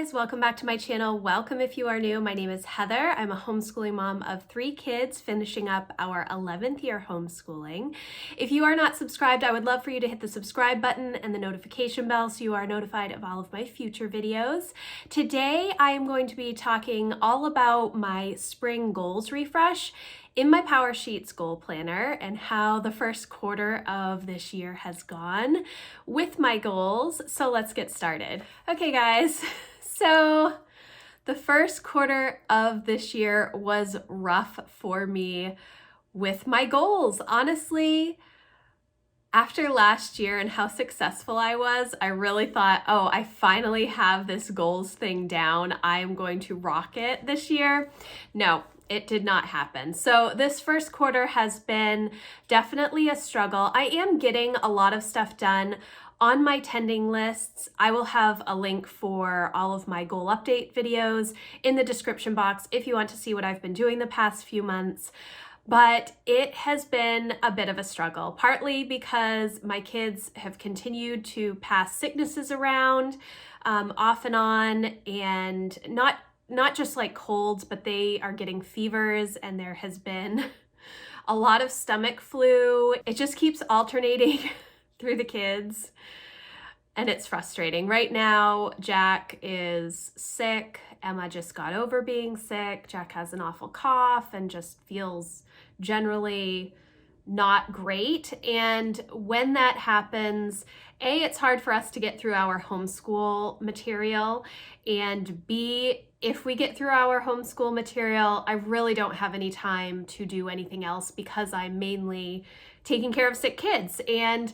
guys, welcome back to my channel. Welcome if you are new. My name is Heather. I'm a homeschooling mom of 3 kids, finishing up our 11th year homeschooling. If you are not subscribed, I would love for you to hit the subscribe button and the notification bell so you are notified of all of my future videos. Today, I am going to be talking all about my spring goals refresh in my Power Sheets goal planner and how the first quarter of this year has gone with my goals. So let's get started. Okay guys, so the first quarter of this year was rough for me with my goals. Honestly, after last year and how successful I was, I really thought, oh, I finally have this goals thing down. I'm going to rock it this year. No, it did not happen. So this first quarter has been definitely a struggle. I am getting a lot of stuff done on my tending lists. I will have a link for all of my goal update videos in the description box if you want to see what I've been doing the past few months. But it has been a bit of a struggle, partly because my kids have continued to pass sicknesses around off and on, and not just like colds, but they are getting fevers, and there has been a lot of stomach flu. It just keeps alternating through the kids, and it's frustrating. Right now, Jack is sick. Emma just got over being sick. Jack has an awful cough and just feels generally not great. And when that happens, A, it's hard for us to get through our homeschool material, and B, if we get through our homeschool material, I really don't have any time to do anything else because I'm mainly taking care of sick kids. And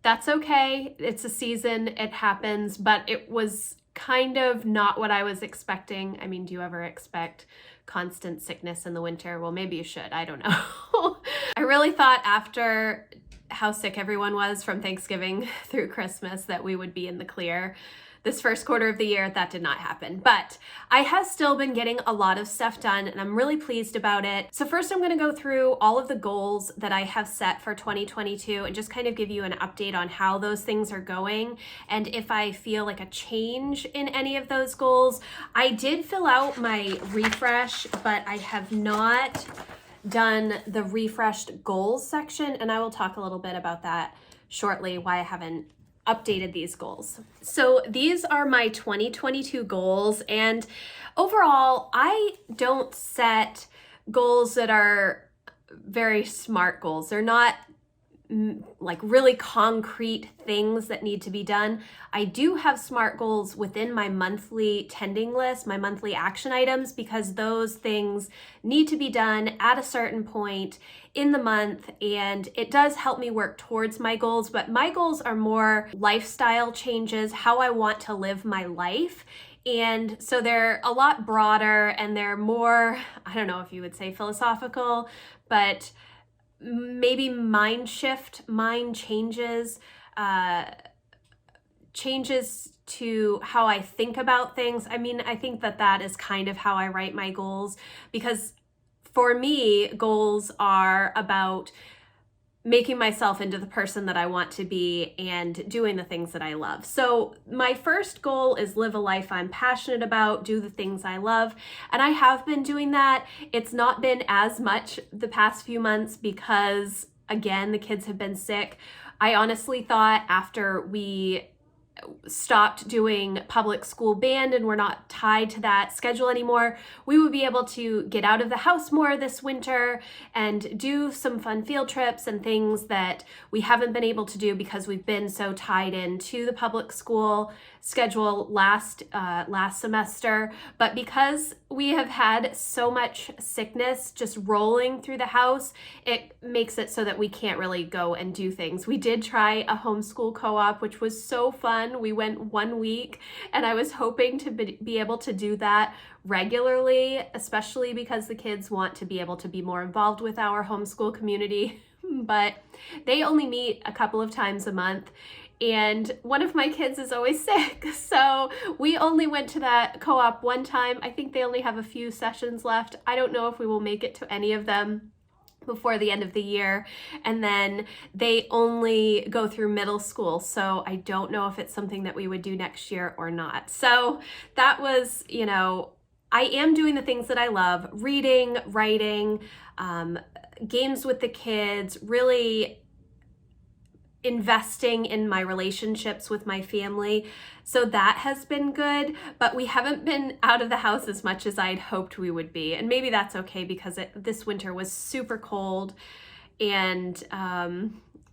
that's okay. It's a season, it happens, but it was kind of not what I was expecting. I mean, do you ever expect constant sickness in the winter? Well, maybe you should. I don't know. I really thought after how sick everyone was from Thanksgiving through Christmas that we would be in the clear. This first quarter of the year, that did not happen, but I have still been getting a lot of stuff done and I'm really pleased about it. So first I'm going to go through all of the goals that I have set for 2022 and just kind of give you an update on how those things are going and if I feel like a change in any of those goals. I did fill out my refresh, but I have not done the refreshed goals section, and I will talk a little bit about that shortly, why I haven't updated these goals. So these are my 2022 goals, and overall, I don't set goals that are very SMART goals. They're not like really concrete things that need to be done. I do have SMART goals within my monthly tending list, my monthly action items, because those things need to be done at a certain point in the month, and it does help me work towards my goals. But my goals are more lifestyle changes, how I want to live my life. And so they're a lot broader and they're more, I don't know if you would say philosophical, but maybe mind changes, changes to how I think about things. I mean, I think that is kind of how I write my goals, because for me, goals are about making myself into the person that I want to be and doing the things that I love. So my first goal is live a life I'm passionate about, do the things I love. And I have been doing that. It's not been as much the past few months because, again, the kids have been sick. I honestly thought after we stopped doing public school band and we're not tied to that schedule anymore, we would be able to get out of the house more this winter and do some fun field trips and things that we haven't been able to do because we've been so tied into the public school schedule last semester. But because we have had so much sickness just rolling through the house, it makes it so that we can't really go and do things. We did try a homeschool co-op, which was so fun. We went 1 week and I was hoping to be able to do that regularly, especially because the kids want to be able to be more involved with our homeschool community, but they only meet a couple of times a month. And one of my kids is always sick. So we only went to that co-op one time. I think they only have a few sessions left. I don't know if we will make it to any of them. before the end of the year, and then they only go through middle school, so I don't know if it's something that we would do next year or not. So that was, I am doing the things that I love: reading, writing, games with the kids, really investing in my relationships with my family. So that has been good, but we haven't been out of the house as much as I'd hoped we would be. And maybe that's okay, because this winter was super cold, and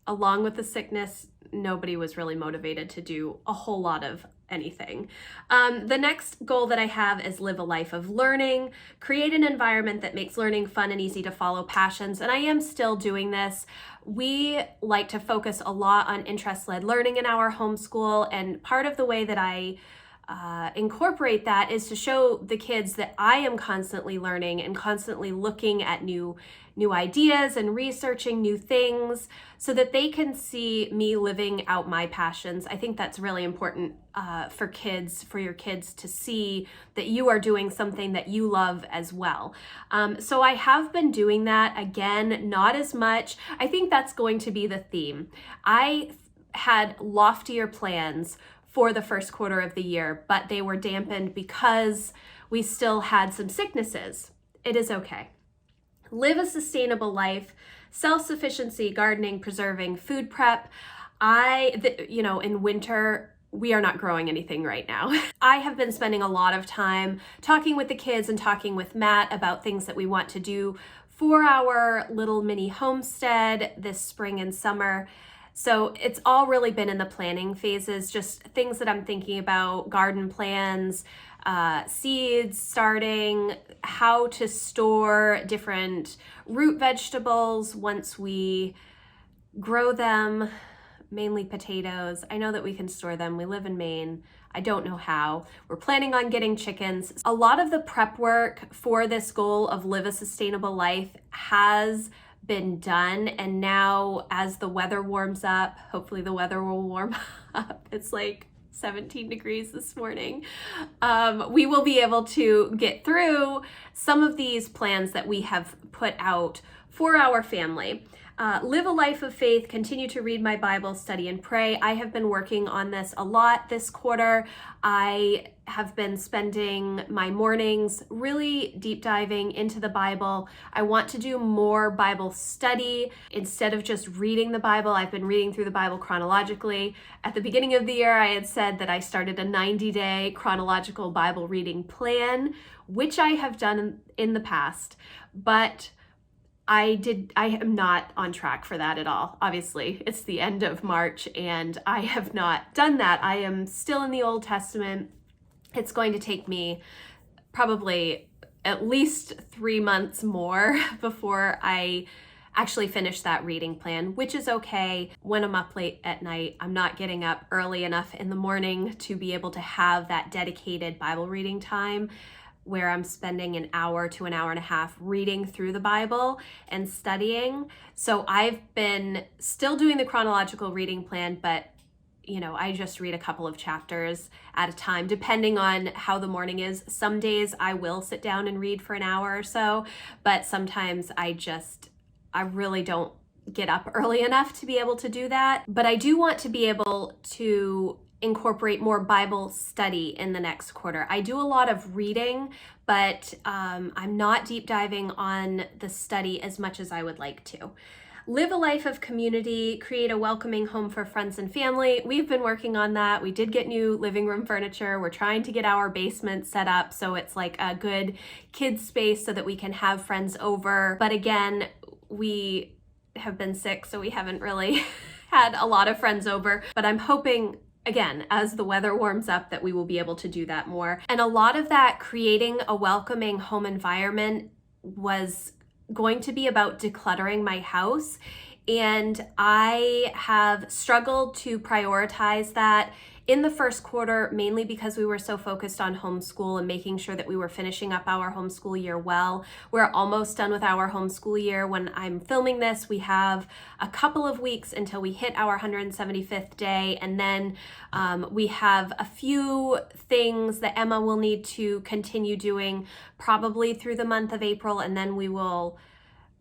along with the sickness, nobody was really motivated to do a whole lot of anything. The next goal that I have is live a life of learning, create an environment that makes learning fun and easy to follow passions. And I am still doing this. We like to focus a lot on interest-led learning in our homeschool, and part of the way that I incorporate that is to show the kids that I am constantly learning and constantly looking at new ideas and researching new things, so that they can see me living out my passions. I think that's really important for your kids to see that you are doing something that you love as well. So I have been doing that. Again, not as much. I think that's going to be the theme. I had loftier plans for the first quarter of the year, but they were dampened because we still had some sicknesses. It is okay. Live a sustainable life, self-sufficiency, gardening, preserving, food prep. In winter, we are not growing anything right now. I have been spending a lot of time talking with the kids and talking with Matt about things that we want to do for our little mini homestead this spring and summer. So it's all really been in the planning phases, just things that I'm thinking about: garden plans, seeds starting, how to store different root vegetables once we grow them, mainly potatoes. I know that we can store them. We live in Maine. I don't know how. We're planning on getting chickens. A lot of the prep work for this goal of live a sustainable life has been done, and now as the weather warms up, hopefully the weather will warm up. It's like 17 degrees this morning. We will be able to get through some of these plans that we have put out for our family. Live a life of faith, continue to read my Bible, study and pray. I have been working on this a lot this quarter. I have been spending my mornings really deep diving into the Bible. I want to do more Bible study. Instead of just reading the Bible, I've been reading through the Bible chronologically. At the beginning of the year, I had said that I started a 90-day chronological Bible reading plan, which I have done in the past, but I am not on track for that at all. Obviously, it's the end of March and I have not done that. I am still in the Old Testament. It's going to take me probably at least 3 months more before I actually finish that reading plan, which is okay. When I'm up late at night, I'm not getting up early enough in the morning to be able to have that dedicated Bible reading time where I'm spending an hour to an hour and a half reading through the Bible and studying. So I've been still doing the chronological reading plan, but I just read a couple of chapters at a time, depending on how the morning is. Some days I will sit down and read for an hour or so, but sometimes I really don't get up early enough to be able to do that. But I do want to be able to incorporate more Bible study in the next quarter. I do a lot of reading, but I'm not deep diving on the study as much as I would like to. Live a life of community, create a welcoming home for friends and family. We've been working on that. We did get new living room furniture. We're trying to get our basement set up so it's like a good kids space so that we can have friends over. But again, we have been sick, so we haven't really had a lot of friends over, but I'm hoping, again, as the weather warms up, that we will be able to do that more. And a lot of that creating a welcoming home environment was going to be about decluttering my house. And I have struggled to prioritize that in the first quarter, mainly because we were so focused on homeschool and making sure that we were finishing up our homeschool year well. We're almost done with our homeschool year. When I'm filming this, we have a couple of weeks until we hit our 175th day. And then we have a few things that Emma will need to continue doing probably through the month of April. And then we will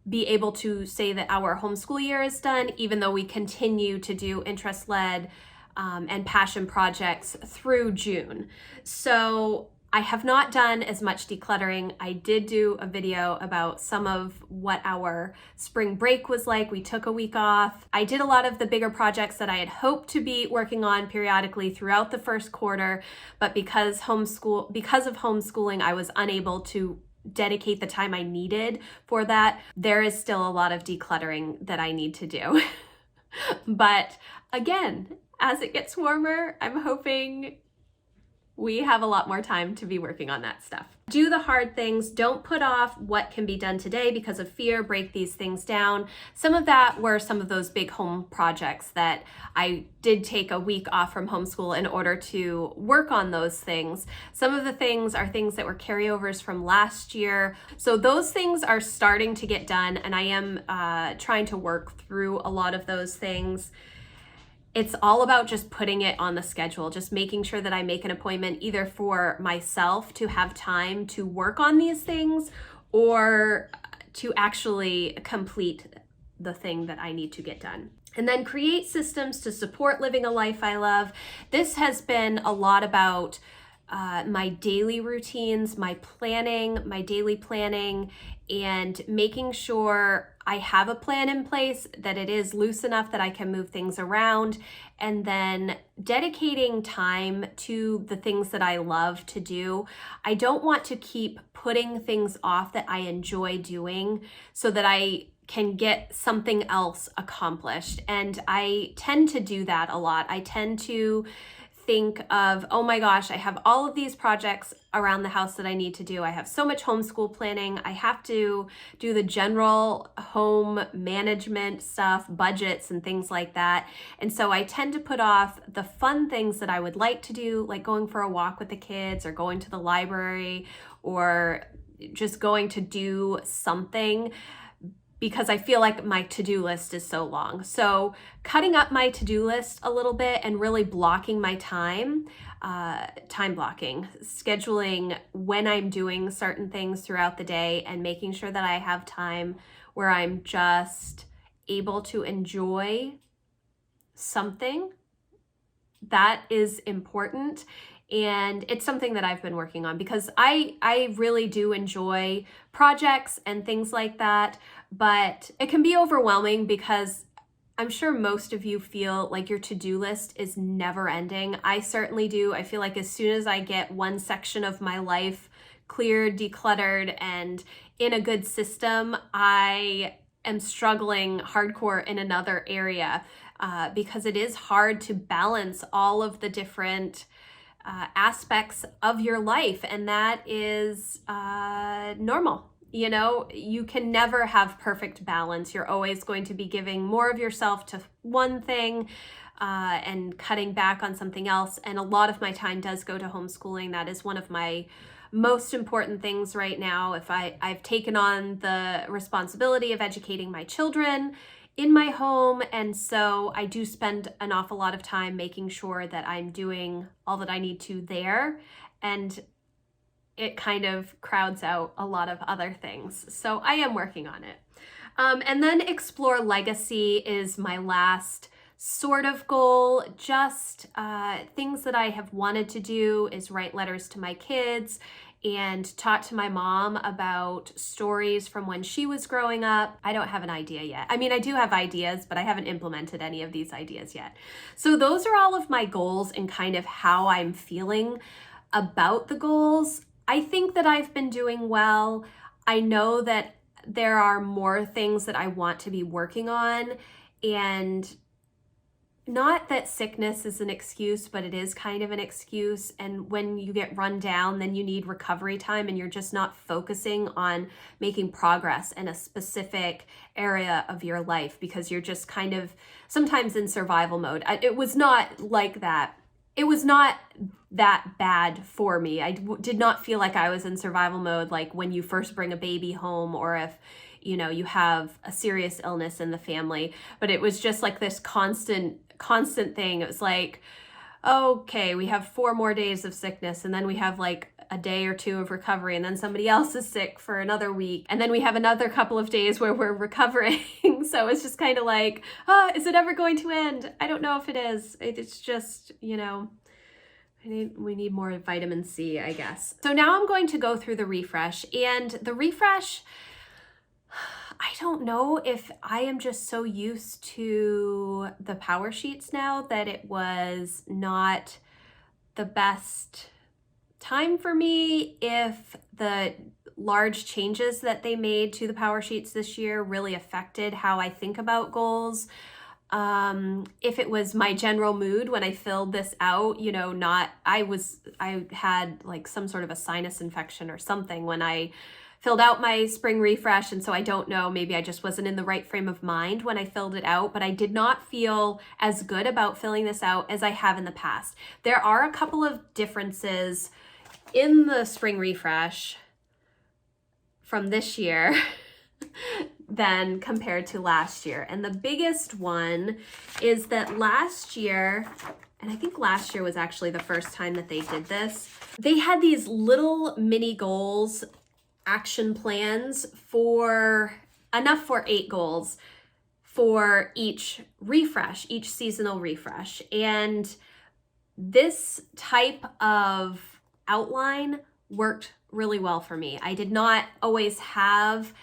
be able to say that our homeschool year is done, even though we continue to do interest-led and passion projects through June. So I have not done as much decluttering. I did do a video about some of what our spring break was like. We took a week off. I did a lot of the bigger projects that I had hoped to be working on periodically throughout the first quarter, but because of homeschooling, I was unable to dedicate the time I needed for that. There is still a lot of decluttering that I need to do. But again, as it gets warmer, I'm hoping we have a lot more time to be working on that stuff. Do the hard things. Don't put off what can be done today because of fear. Break these things down. Some of that were some of those big home projects that I did take a week off from homeschool in order to work on those things. Some of the things are things that were carryovers from last year. So those things are starting to get done, and I am trying to work through a lot of those things. It's all about just putting it on the schedule, just making sure that I make an appointment either for myself to have time to work on these things or to actually complete the thing that I need to get done. And then create systems to support living a life I love. This has been a lot about my daily routines, my daily planning, and making sure I have a plan in place, that it is loose enough that I can move things around, and then dedicating time to the things that I love to do. I don't want to keep putting things off that I enjoy doing so that I can get something else accomplished. And I tend to do that a lot. I tend to think of, oh my gosh, I have all of these projects around the house that I need to do. I have so much homeschool planning. I have to do the general home management stuff, budgets and things like that. And so I tend to put off the fun things that I would like to do, like going for a walk with the kids or going to the library or just going to do something, because I feel like my to-do list is so long. So cutting up my to-do list a little bit and really blocking my time, time blocking, scheduling when I'm doing certain things throughout the day, and making sure that I have time where I'm just able to enjoy something, that is important. And it's something that I've been working on because I really do enjoy projects and things like that, but it can be overwhelming because I'm sure most of you feel like your to-do list is never ending. I certainly do. I feel like as soon as I get one section of my life cleared, decluttered, and in a good system, I am struggling hardcore in another area because it is hard to balance all of the different aspects of your life, and that is normal. You know, you can never have perfect balance. You're always going to be giving more of yourself to one thing and cutting back on something else. And a lot of my time does go to homeschooling. That is one of my most important things right now. I've taken on the responsibility of educating my children in my home, and so I do spend an awful lot of time making sure that I'm doing all that I need to there, and it kind of crowds out a lot of other things. So I am working on it. And then explore legacy is my last sort of goal. Just things that I have wanted to do is write letters to my kids and talk to my mom about stories from when she was growing up. I don't have an idea yet. I mean, I do have ideas, but I haven't implemented any of these ideas yet. So those are all of my goals and kind of how I'm feeling about the goals. I think that I've been doing well. I know that there are more things that I want to be working on, and not that sickness is an excuse, but it is kind of an excuse. And when you get run down, then you need recovery time, and you're just not focusing on making progress in a specific area of your life because you're just kind of sometimes in survival mode. It was not like that. It was not that bad for me. I did not feel like I was in survival mode like when you first bring a baby home, or if you have a serious illness in the family. But it was just like this constant thing. It was like, okay, we have 4 more days of sickness, and then we have like a day or two of recovery, and then somebody else is sick for another week, and then we have another couple of days where we're recovering. So it's just kind of like, is it ever going to end? I don't know if it is. It's just, we need more vitamin C, I guess. So now I'm going to go through the refresh, and the refresh, I don't know if I am just so used to the power sheets now that it was not the best time for me, if the large changes that they made to the power sheets this year really affected how I think about goals. If it was my general mood when I filled this out, I had like some sort of a sinus infection or something when I filled out my spring refresh. And so I don't know, maybe I just wasn't in the right frame of mind when I filled it out, but I did not feel as good about filling this out as I have in the past. There are a couple of differences in the spring refresh from this year than compared to last year. And the biggest one is that last year, and I think last year was actually the first time that they did this, they had these little mini goals, action plans for enough for 8 goals for each refresh, each seasonal refresh. And this type of outline worked really well for me. I did not always have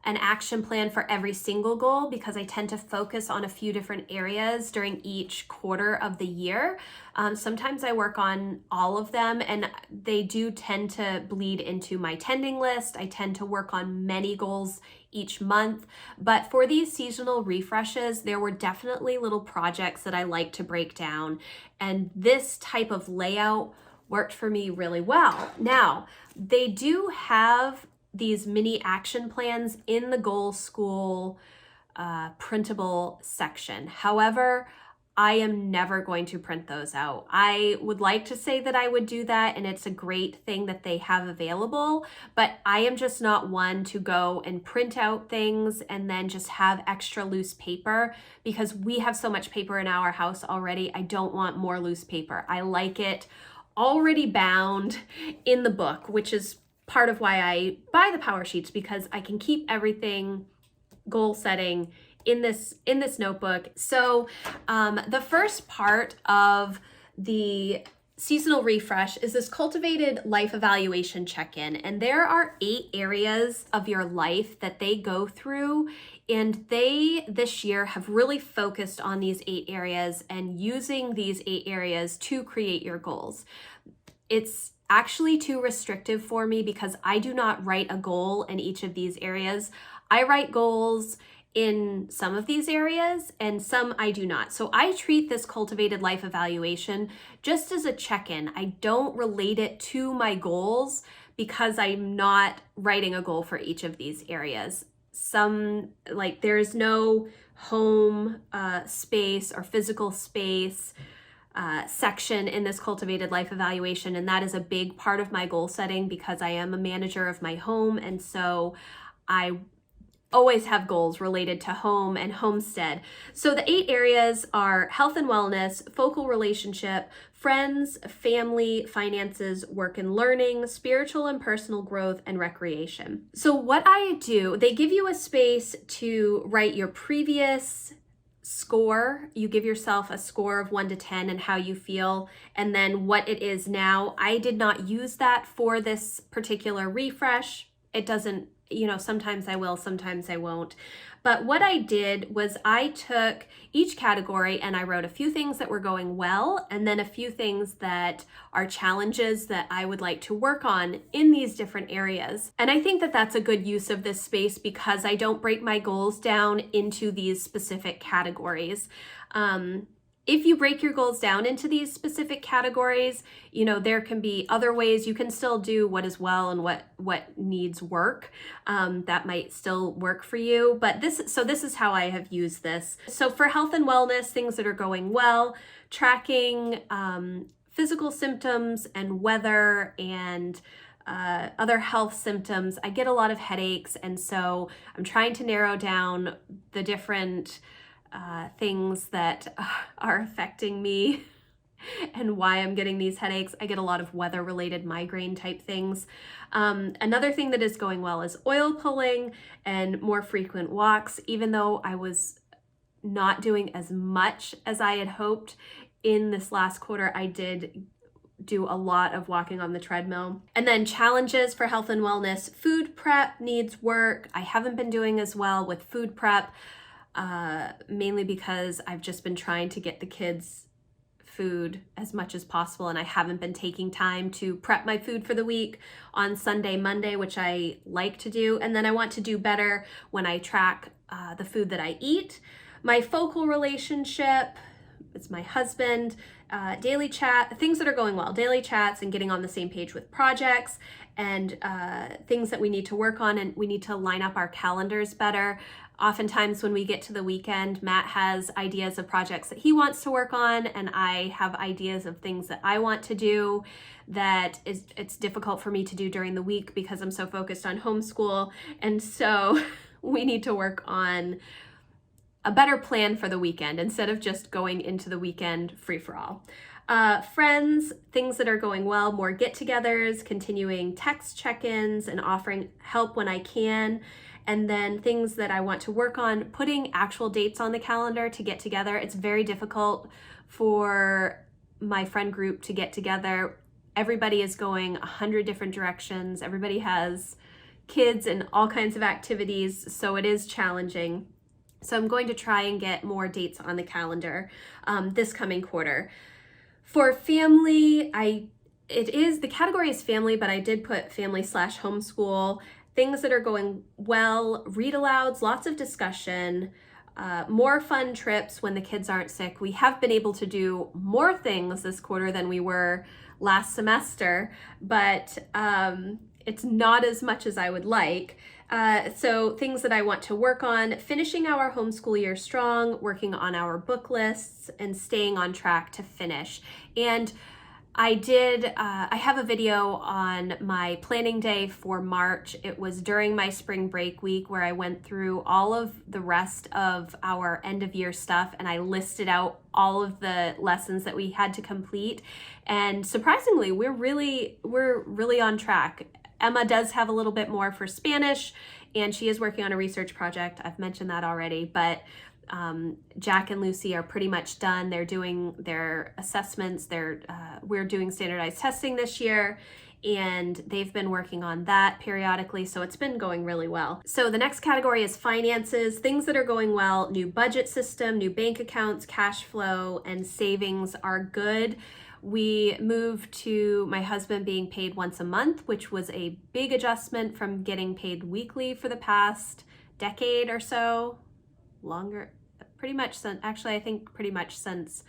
an action plan for every single goal because I tend to focus on a few different areas during each quarter of the year. Sometimes I work on all of them, and they do tend to bleed into my tending list. I tend to work on many goals each month, but for these seasonal refreshes, there were definitely little projects that I like to break down, and this type of layout worked for me really well. Now, they do have these mini action plans in the Goal School printable section. However, I am never going to print those out. I would like to say that I would do that, and it's a great thing that they have available, but I am just not one to go and print out things and then just have extra loose paper, because we have so much paper in our house already. I don't want more loose paper. I like it already bound in the book, which is part of why I buy the power sheets, because I can keep everything goal setting in this notebook. So the first part of the seasonal refresh is this Cultivated Life Evaluation check-in, and there are 8 areas of your life that they go through, and they this year have really focused on these 8 areas and using these 8 areas to create your goals. It's actually too restrictive for me because I do not write a goal in each of these areas. I write goals in some of these areas and some I do not. So I treat this Cultivated Life Evaluation just as a check-in. I don't relate it to my goals because I'm not writing a goal for each of these areas. There's no home space or physical space section in this Cultivated Life Evaluation, and that is a big part of my goal setting because I am a manager of my home, and so I always have goals related to home and homestead. So the 8 areas are health and wellness, focal relationship, friends, family, finances, work and learning, spiritual and personal growth, and recreation. So what I do, they give you a space to write your previous score. You give yourself a score of 1 to 10 and how you feel, and then what it is now. I did not use that for this particular refresh. It doesn't, sometimes I will, sometimes I won't. But what I did was I took each category and I wrote a few things that were going well, and then a few things that are challenges that I would like to work on in these different areas. And I think that that's a good use of this space because I don't break my goals down into these specific categories. If you break your goals down into these specific categories, there can be other ways you can still do what is well and what needs work. That might still work for you, but this is how I have used this. So for health and wellness, things that are going well, tracking physical symptoms and weather and other health symptoms. I get a lot of headaches, and so I'm trying to narrow down the different things that are affecting me and why I'm getting these headaches. I get a lot of weather-related migraine type things. Another thing that is going well is oil pulling and more frequent walks, even though I was not doing as much as I had hoped. In this last quarter, I did do a lot of walking on the treadmill. And then challenges for health and wellness. Food prep needs work. I haven't been doing as well with food prep, mainly because I've just been trying to get the kids food as much as possible, and I haven't been taking time to prep my food for the week on Sunday, Monday, which I like to do. And then I want to do better when I track the food that I eat. My focal relationship, it's my husband, daily chat, things that are going well, daily chats and getting on the same page with projects and things that we need to work on, and we need to line up our calendars better. Oftentimes when we get to the weekend, Matt has ideas of projects that he wants to work on, and I have ideas of things that I want to do that it's difficult for me to do during the week because I'm so focused on homeschool. And so we need to work on a better plan for the weekend instead of just going into the weekend free for all. Friends, things that are going well, more get-togethers, continuing text check-ins and offering help when I can. And then things that I want to work on, putting actual dates on the calendar to get together. It's very difficult for my friend group to get together. Everybody is going 100 different directions. Everybody has kids and all kinds of activities, so it is challenging. So I'm going to try and get more dates on the calendar this coming quarter. For family, the category is family, but I did put family/homeschool. Things that are going well, read alouds, lots of discussion, more fun trips when the kids aren't sick. We have been able to do more things this quarter than we were last semester, but it's not as much as I would like. So things that I want to work on, finishing our homeschool year strong, working on our book lists, and staying on track to finish. And I have a video on my planning day for March. It was during my spring break week where I went through all of the rest of our end of year stuff, and I listed out all of the lessons that we had to complete. And surprisingly, we're really on track. Emma does have a little bit more for Spanish, and she is working on a research project. I've mentioned that already, but Jack and Lucy are pretty much done. They're doing their assessments. We're doing standardized testing this year, and they've been working on that periodically, so it's been going really well. So the next category is finances, things that are going well, new budget system, new bank accounts, cash flow, and savings are good. We moved to my husband being paid once a month, which was a big adjustment from getting paid weekly for the past decade or so, longer, pretty much since, actually I think pretty much since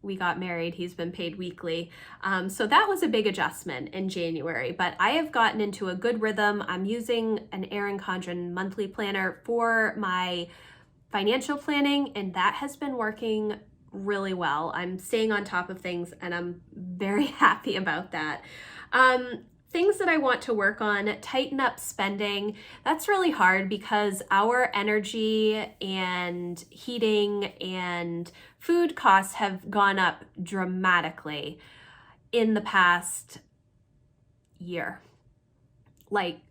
we got married, he's been paid weekly. So that was a big adjustment in January, but I have gotten into a good rhythm. I'm using an Erin Condren monthly planner for my financial planning, and that has been working really well. I'm staying on top of things, and I'm very happy about that. Things that I want to work on, tighten up spending. That's really hard because our energy and heating and food costs have gone up dramatically in the past year, like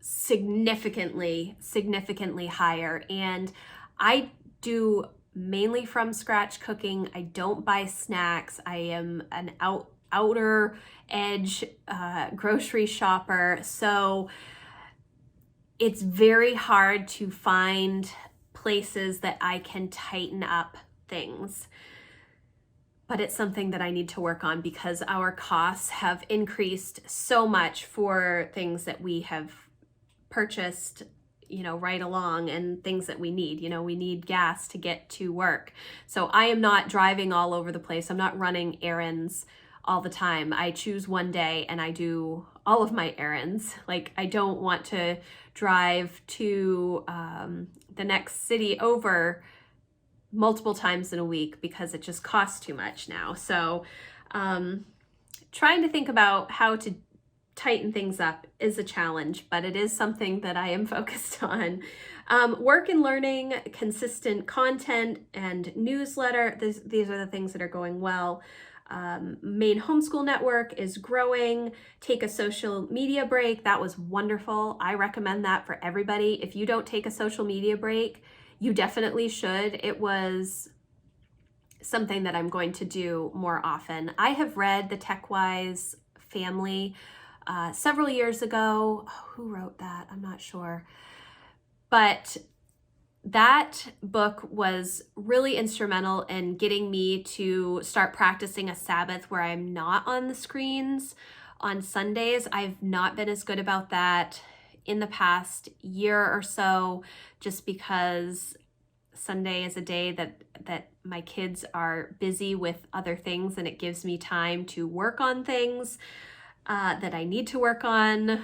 significantly higher. And I do mainly from scratch cooking. I don't buy snacks. I am an outer edge grocery shopper. So it's very hard to find places that I can tighten up things. But it's something that I need to work on because our costs have increased so much for things that we have purchased right along, and things that we need. We need gas to get to work. So I am not driving all over the place. I'm not running errands all the time. I choose one day and I do all of my errands. Like, I don't want to drive to the next city over multiple times in a week because it just costs too much now. So trying to think about how to tighten things up is a challenge, but it is something that I am focused on. Work and learning, consistent content, and newsletter. These are the things that are going well. main homeschool network is growing. Take a social media break. That was wonderful. I recommend that for everybody. If you don't take a social media break, you definitely should. It was something that I'm going to do more often. I have read The TechWise Family several years ago. Oh, who wrote that? I'm not sure. But that book was really instrumental in getting me to start practicing a Sabbath where I'm not on the screens on Sundays. I've not been as good about that in the past year or so, just because Sunday is a day that my kids are busy with other things, and it gives me time to work on things that I need to work on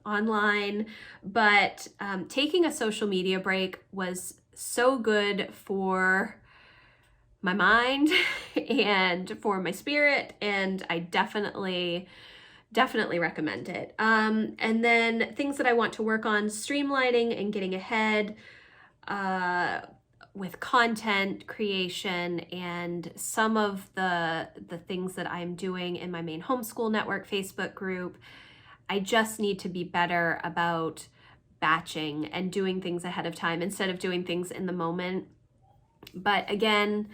online. But taking a social media break was so good for my mind and for my spirit, and I definitely recommend it. And then things that I want to work on: streamlining and getting ahead with content creation, and some of the things that I'm doing in my main homeschool network Facebook group. I just need to be better about batching and doing things ahead of time instead of doing things in the moment. But again,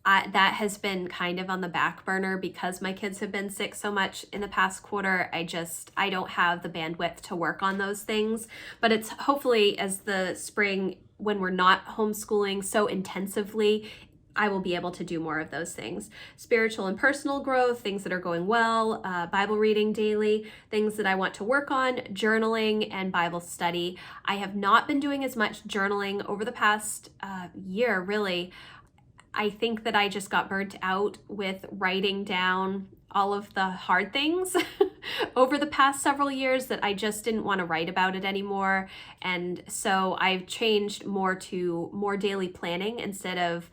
that has been kind of on the back burner because my kids have been sick so much in the past quarter. I don't have the bandwidth to work on those things. But it's hopefully as the spring, when we're not homeschooling so intensively, I will be able to do more of those things. Spiritual and personal growth, things that are going well, Bible reading daily, things that I want to work on, journaling and Bible study. I have not been doing as much journaling over the past year, really. I think that I just got burnt out with writing down all of the hard things over the past several years that I just didn't want to write about it anymore. And so I've changed more to more daily planning instead of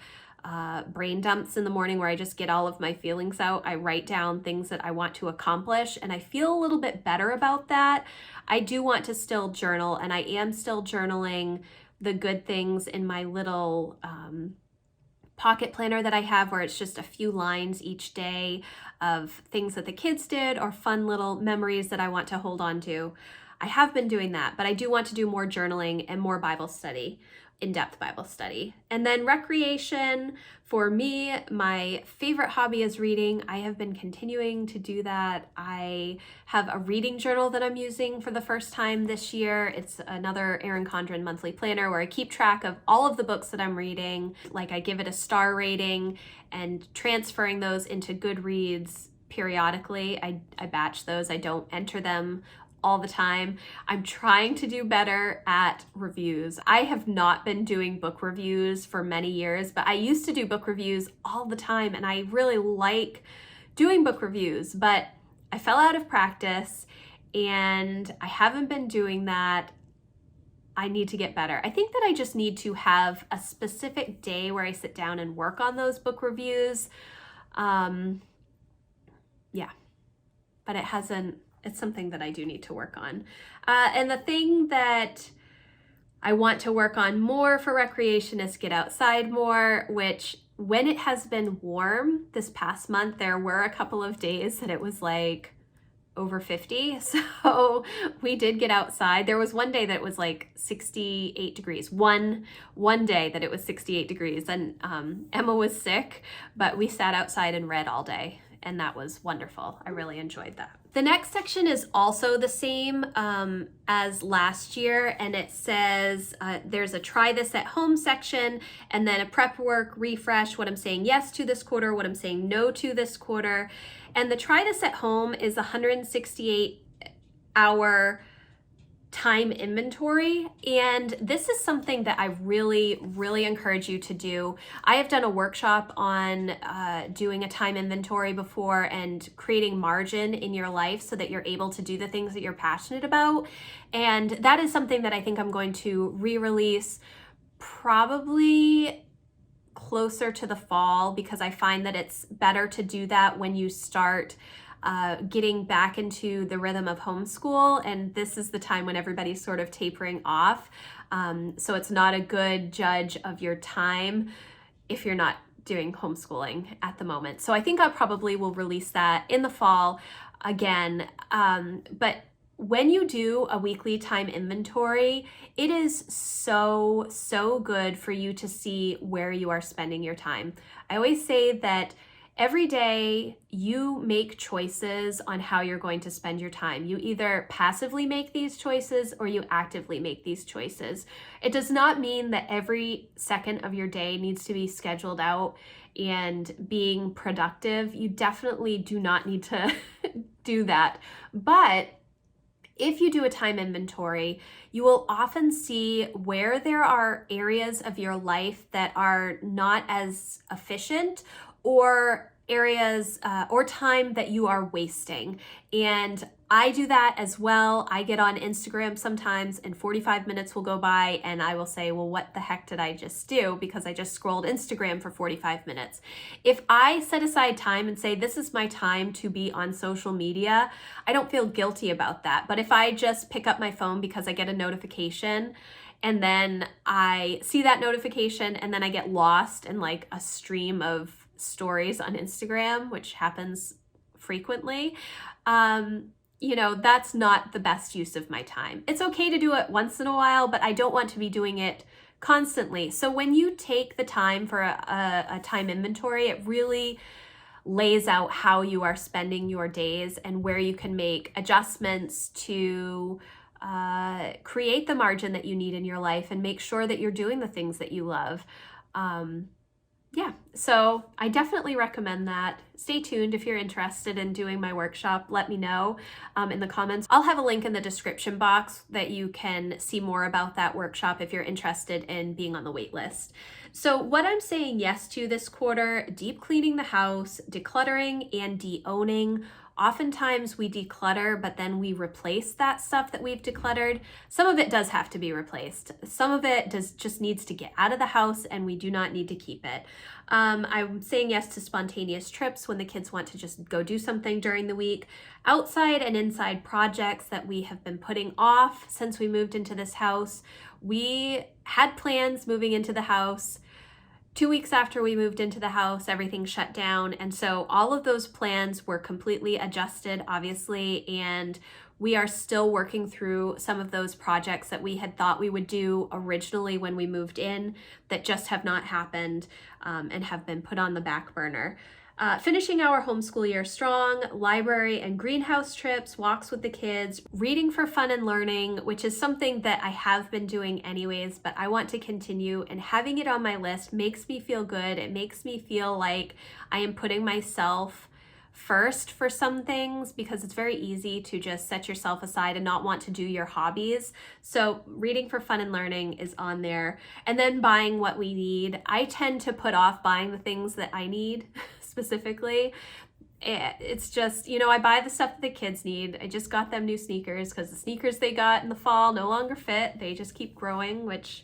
brain dumps in the morning where I just get all of my feelings out. I write down things that I want to accomplish, and I feel a little bit better about that. I do want to still journal, and I am still journaling the good things in my little pocket planner that I have, where it's just a few lines each day of things that the kids did or fun little memories that I want to hold on to. I have been doing that, but I do want to do more journaling and more Bible study, in-depth Bible study. And then recreation. For me, my favorite hobby is reading. I have been continuing to do that. I have a reading journal that I'm using for the first time this year. It's another Erin Condren monthly planner where I keep track of all of the books that I'm reading. Like, I give it a star rating and transferring those into Goodreads periodically. I batch those. I don't enter them all the time. I'm trying to do better at reviews. I have not been doing book reviews for many years, but I used to do book reviews all the time, and I really like doing book reviews, but I fell out of practice and I haven't been doing that. I need to get better. I think that I just need to have a specific day where I sit down and work on those book reviews. Yeah, but it's something that I do need to work on. And the thing that I want to work on more for recreation is get outside more, which when it has been warm this past month, there were a couple of days that it was like over 50. So we did get outside. There was one day that it was like 68 degrees. One day that it was 68 degrees, and Emma was sick, but we sat outside and read all day. And that was wonderful. I really enjoyed that. The next section is also the same as last year, and it says there's a try this at home section, and then a prep work, refresh, what I'm saying yes to this quarter, what I'm saying no to this quarter. And the try this at home is 168-hour time inventory, and this is something that I really encourage you to do. I have done a workshop on doing a time inventory before and creating margin in your life so that you're able to do the things that you're passionate about, and that is something that I think I'm going to re-release probably closer to the fall, because I find that it's better to do that when you start getting back into the rhythm of homeschool, and this is the time when everybody's sort of tapering off. So it's not a good judge of your time if you're not doing homeschooling at the moment. So I think I probably will release that in the fall again. But when you do a weekly time inventory, it is so good for you to see where you are spending your time. I always say that every day you make choices on how you're going to spend your time. You either passively make these choices or you actively make these choices. It does not mean that every second of your day needs to be scheduled out and being productive. You definitely do not need to do that. But if you do a time inventory, you will often see where there are areas of your life that are not as efficient, or areas or time that you are wasting. And I do that as well. I get on Instagram sometimes and 45 minutes will go by and I will say, well, what the heck did I just do? Because I just scrolled Instagram for 45 minutes. If I set aside time and say, this is my time to be on social media, I don't feel guilty about that. But if I just pick up my phone because I get a notification and then I see that notification and then I get lost in like a stream of stories on Instagram, which happens frequently, that's not the best use of my time. It's okay to do it once in a while, but I don't want to be doing it constantly. So when you take the time for a time inventory, it really lays out how you are spending your days and where you can make adjustments to create the margin that you need in your life and make sure that you're doing the things that you love. So I definitely recommend that. Stay tuned if you're interested in doing my workshop. Let me know in the comments. I'll have a link in the description box that you can see more about that workshop if you're interested in being on the wait list. So what I'm saying yes to this quarter: deep cleaning the house, decluttering, and de-owning. Oftentimes we declutter, but then we replace that stuff that we've decluttered. Some of it does have to be replaced. Some of it just needs to get out of the house and we do not need to keep it. I'm saying yes to spontaneous trips when the kids want to just go do something during the week. Outside and inside projects that we have been putting off since we moved into this house. We had plans moving into the house. 2 weeks after we moved into the house, everything shut down. And so all of those plans were completely adjusted, obviously, and we are still working through some of those projects that we had thought we would do originally when we moved in that just have not happened and have been put on the back burner. Finishing our homeschool year strong, library and greenhouse trips, walks with the kids, reading for fun and learning, which is something that I have been doing anyways, but I want to continue, and having it on my list makes me feel good. It makes me feel like I am putting myself first for some things, because it's very easy to just set yourself aside and not want to do your hobbies. So reading for fun and learning is on there. And then buying what we need. I tend to put off buying the things that I need specifically. It's just, I buy the stuff that the kids need. I just got them new sneakers because the sneakers they got in the fall no longer fit. They just keep growing, which,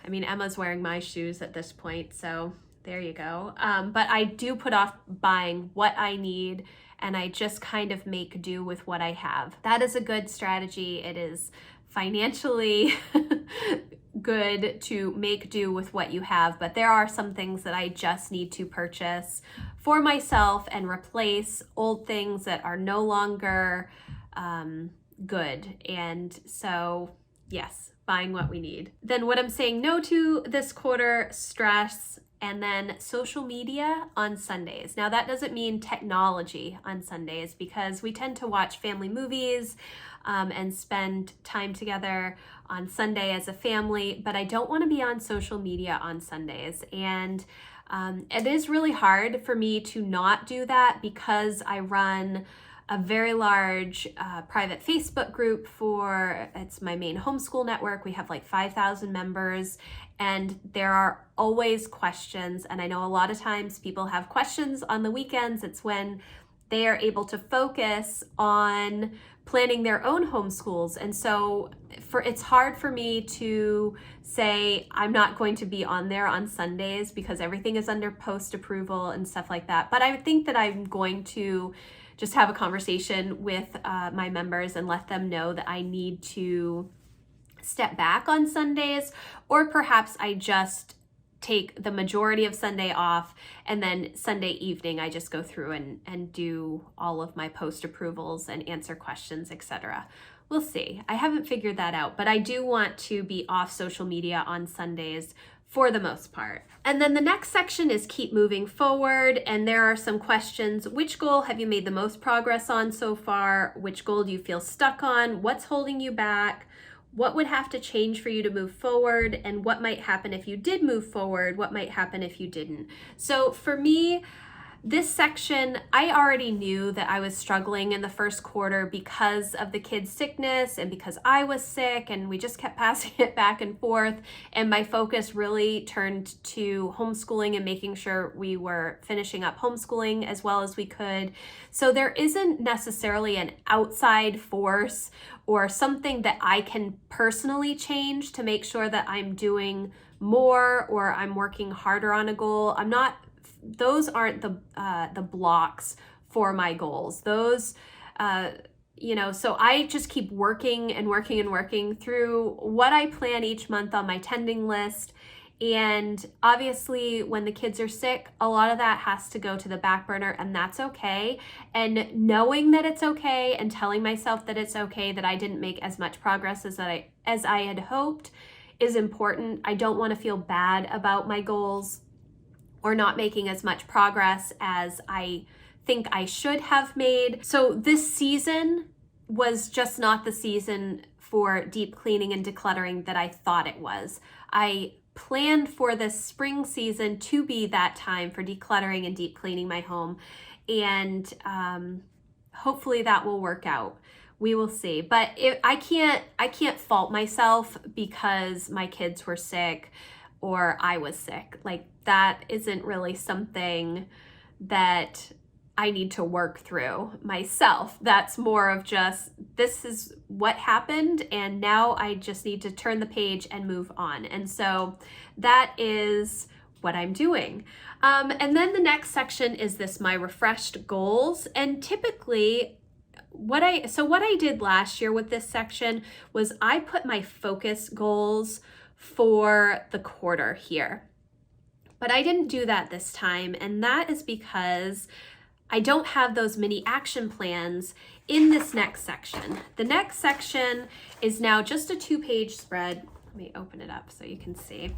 Emma's wearing my shoes at this point, so there you go. But I do put off buying what I need, and I just kind of make do with what I have. That is a good strategy. It is financially good to make do with what you have, but there are some things that I just need to purchase for myself and replace old things that are no longer good. And so, yes, buying what we need. Then what I'm saying no to this quarter: stress, and then social media on Sundays. Now that doesn't mean technology on Sundays, because we tend to watch family movies and spend time together on Sunday as a family, but I don't want to be on social media on Sundays. And it is really hard for me to not do that, because I run a very large private Facebook group it's my main homeschool network. We have like 5,000 members, and there are always questions. And I know a lot of times people have questions on the weekends. It's when they are able to focus on planning their own homeschools. And so it's hard for me to say I'm not going to be on there on Sundays, because everything is under post approval and stuff like that. But I think that I'm going to just have a conversation with my members and let them know that I need to step back on Sundays, or perhaps I just take the majority of Sunday off, and then Sunday evening I just go through and do all of my post approvals and answer questions, etc. We'll see. I haven't figured that out, but I do want to be off social media on Sundays for the most part. And then the next section is keep moving forward, and there are some questions. Which goal have you made the most progress on so far? Which goal do you feel stuck on? What's holding you back? What would have to change for you to move forward? And what might happen if you did move forward? What might happen if you didn't? So for me, this section, I already knew that I was struggling in the first quarter because of the kids' sickness and because I was sick, and we just kept passing it back and forth. And my focus really turned to homeschooling and making sure we were finishing up homeschooling as well as we could. So there isn't necessarily an outside force or something that I can personally change to make sure that I'm doing more or I'm working harder on a goal. Those aren't the blocks for my goals. Those, so I just keep working and working and working through what I plan each month on my tending list. And obviously when the kids are sick, a lot of that has to go to the back burner, and that's okay. And knowing that it's okay and telling myself that it's okay that I didn't make as much progress as I had hoped is important. I don't want to feel bad about my goals or not making as much progress as I think I should have made. So this season was just not the season for deep cleaning and decluttering that I thought it was. I planned for this spring season to be that time for decluttering and deep cleaning my home, and hopefully that will work out. We will see. But I can't fault myself because my kids were sick or I was sick. Like, that isn't really something that I need to work through myself. That's more of just, this is what happened, and now I just need to turn the page and move on. And so that is what I'm doing. And then the next section is my refreshed goals. And typically what I did last year with this section was I put my focus goals for the quarter here. But I didn't do that this time, and that is because I don't have those mini action plans in this next section. The next section is now just a 2-page spread. Let me open it up so you can see.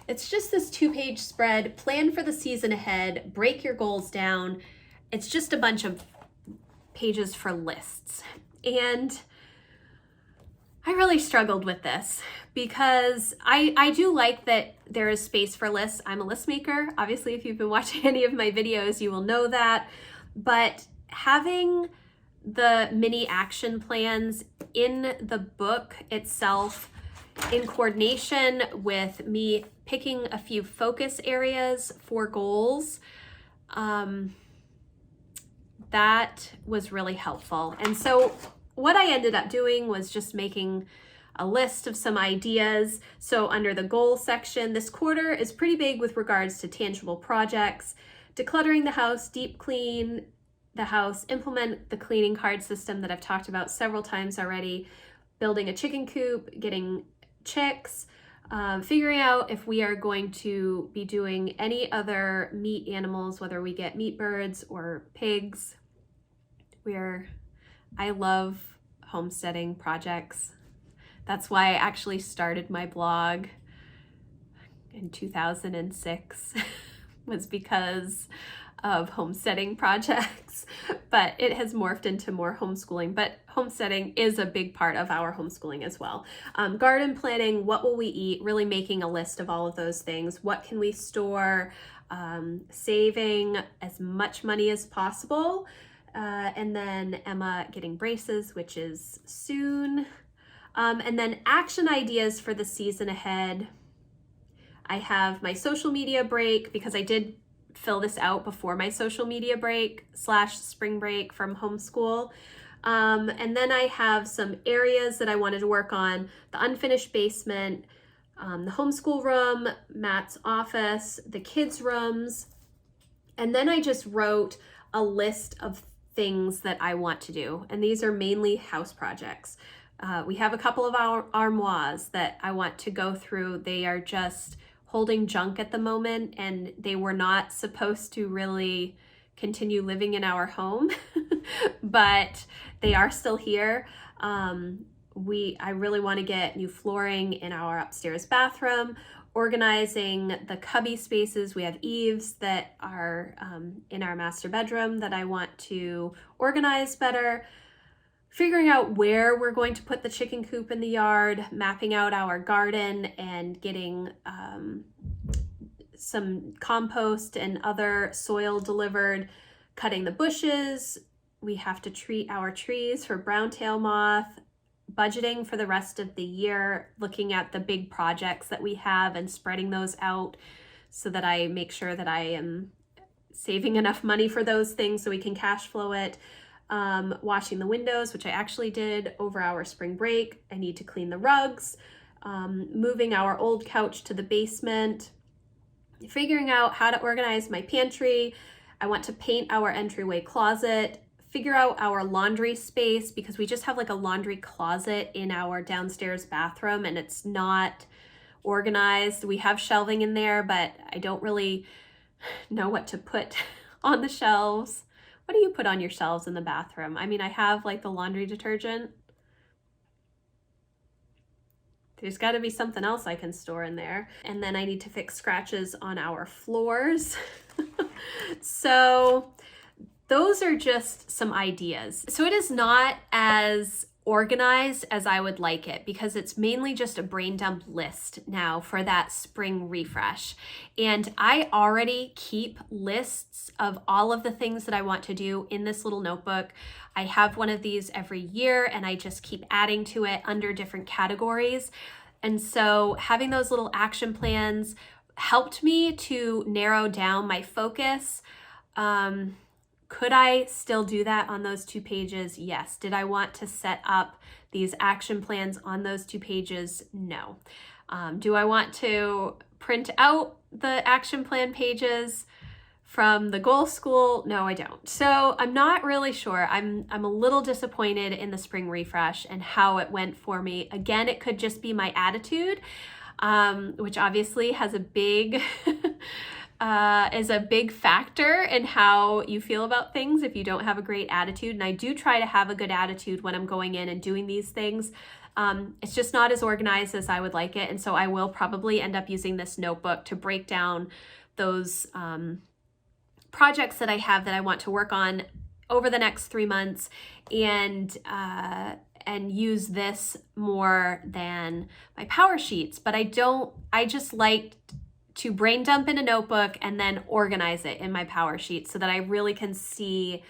It's just this 2-page spread, plan for the season ahead, break your goals down. It's just a bunch of pages for lists. And I really struggled with this because I do like that there is space for lists. I'm a list maker. Obviously, if you've been watching any of my videos, you will know that. But having the mini action plans in the book itself, in coordination with me picking a few focus areas for goals, that was really helpful. And so what I ended up doing was just making a list of some ideas. So under the goal section, this quarter is pretty big with regards to tangible projects: decluttering the house, deep clean the house, implement the cleaning card system that I've talked about several times already, building a chicken coop, getting chicks, figuring out if we are going to be doing any other meat animals, whether we get meat birds or pigs. I love homesteading projects. That's why I actually started my blog in 2006 was because of homesteading projects, but it has morphed into more homeschooling. But homesteading is a big part of our homeschooling as well. Garden planning, what will we eat, really making a list of all of those things. What can we store, saving as much money as possible. And then Emma getting braces, which is soon. And then action ideas for the season ahead. I have my social media break because I did fill this out before my social media break / spring break from homeschool. And then I have some areas that I wanted to work on: the unfinished basement, the homeschool room, Matt's office, the kids' rooms. And then I just wrote a list of things that I want to do. And these are mainly house projects. We have a couple of our armoires that I want to go through. They are just holding junk at the moment, and they were not supposed to really continue living in our home, but they are still here. I really want to get new flooring in our upstairs bathroom, organizing the cubby spaces. We have eaves that are in our master bedroom that I want to organize better, figuring out where we're going to put the chicken coop in the yard, mapping out our garden, and getting some compost and other soil delivered, cutting the bushes. We have to treat our trees for brown-tail moth, budgeting for the rest of the year, looking at the big projects that we have and spreading those out so that I make sure that I am saving enough money for those things so we can cash flow it. Washing the windows, which I actually did over our spring break. I need to clean the rugs, moving our old couch to the basement, figuring out how to organize my pantry. I want to paint our entryway closet, figure out our laundry space, because we just have like a laundry closet in our downstairs bathroom and it's not organized. We have shelving in there, but I don't really know what to put on the shelves. What do you put on your shelves in the bathroom? I mean, I have like the laundry detergent. There's got to be something else I can store in there. And then I need to fix scratches on our floors. So those are just some ideas. So it is not as organized as I would like it, because it's mainly just a brain dump list now for that spring refresh. And I already keep lists of all of the things that I want to do in this little notebook. I have one of these every year and I just keep adding to it under different categories. And so having those little action plans helped me to narrow down my focus. Could I still do that on those 2 pages? Yes. Did I want to set up these action plans on those 2 pages? No. Do I want to print out the action plan pages from the goal school? No, I don't. So I'm not really sure. I'm a little disappointed in the spring refresh and how it went for me. Again, it could just be my attitude, which obviously has a big is a big factor in how you feel about things if you don't have a great attitude. And I do try to have a good attitude when I'm going in and doing these things. It's just not as organized as I would like it. And so I will probably end up using this notebook to break down those projects that I have that I want to work on over the next 3 months, and use this more than my power sheets. But I just like to brain dump in a notebook and then organize it in my power sheet so that I really can see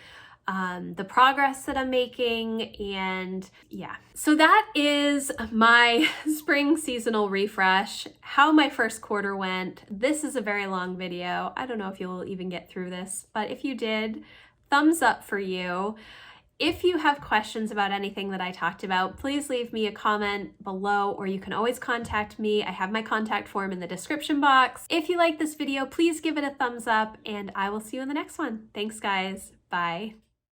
the progress that I'm making. And yeah, so that is my spring seasonal refresh, how my first quarter went. This is a very long video. I don't know if you'll even get through this, but if you did, thumbs up for you. If you have questions about anything that I talked about, please leave me a comment below, or you can always contact me. I have my contact form in the description box. If you like this video, please give it a thumbs up, and I will see you in the next one. Thanks, guys. Bye.